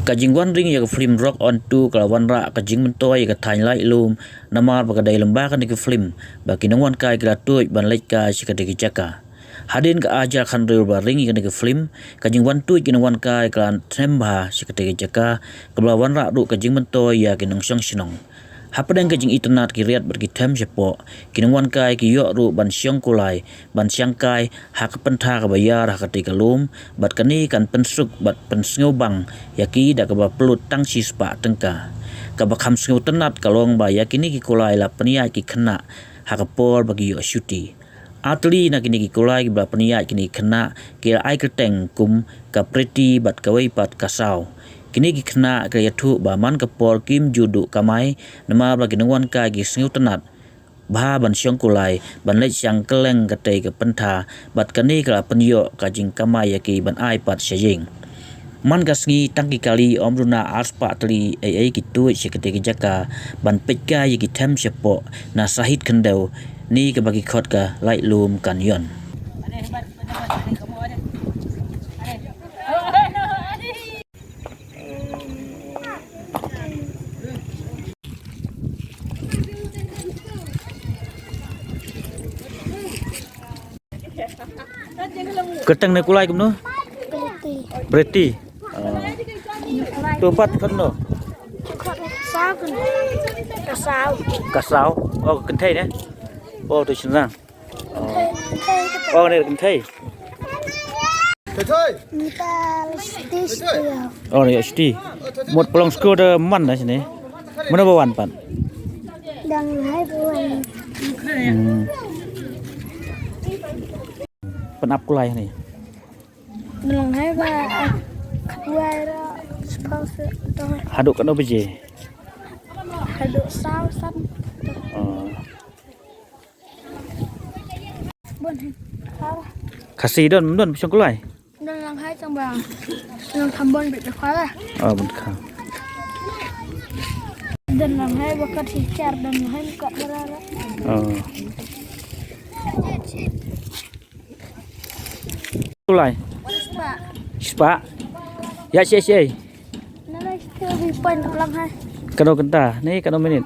Kajing wan ring ya film rock on tu kalau wan ra kajing mentoy ya thain lai lum namar bagadai lembah kan ke film bagi nongwan kai gratuit ban lek ka sikadegi jaka hadin ka ajar kan real ring kan ke film kajing wan tu kin wan kai kan tremba sikadegi jaka kalau wan ra ru kajing mentoy ya kin song sinong hapadang kajing internet ki riat berki tem sepo kin wan kai ki yo ru ban siang kulai ban siang kai hak pentha ka bayar hak ketika lum bat kani kan pensuk bat pensngau bang yaki da ka ba pelut tang sispa tengka ka ba kham sngu tenat kalong ba yakini ki kulai la penia ki khna hak por bagi yo syuti atli na kini ki kulai ki ba penia kini khna ki ai keteng kum ka preti bat kawai pat kasau kini ki khna ka yathu ba man ka por kim judu kamai nama bagi nongwan ka gi sngu tenat ba ban siang kulai ban le siang keleng ka te ka pentha bat kani ka penyo ka jing kamai yaki ban ai pat syajing man gasngi tangki kali omruna arspa tli ai gitu sekete jaka ban pekka yiki tem sepo na sahid kendau ni ke bagi khot ka lai lum kan yon keteng ne kulai kumno berarti tupat kan no kasau oh cần thây đấy oh tôi xin rằng oh này cần thây oh này sti một pelong skor man đấy sini mana bawan pan đang hai bulan penap kulai nih đang hai ba quay đó sponsor thôi haduk kan apa je haduk sao xanh buồn kasih don pisang kulai đang hai trong bảng đang thăm buồn bị khóa ra bentar dan lang hai bakat hicar dan hai buka berara kulai spa ya si nalai lebih pan lang hai kado kenta nih kado menit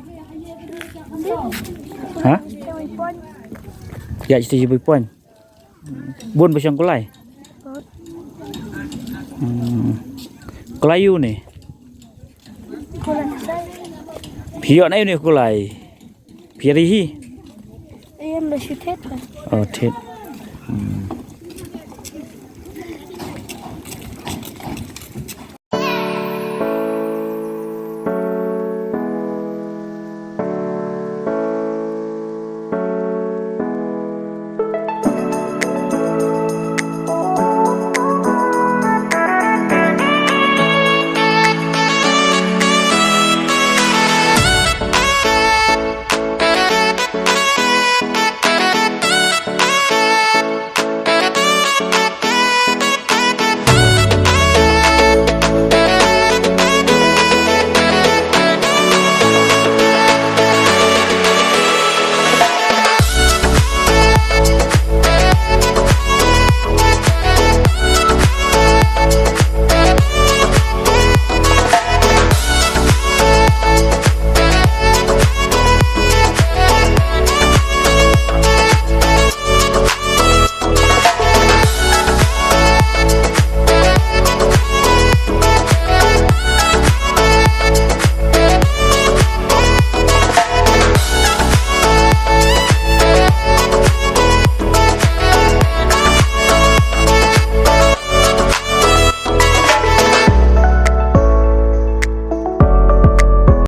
hah ya si poin bun pisang kulai kulayu nih kulan saya Pio này này cô lại Pio đi hi em là siêu thết Thết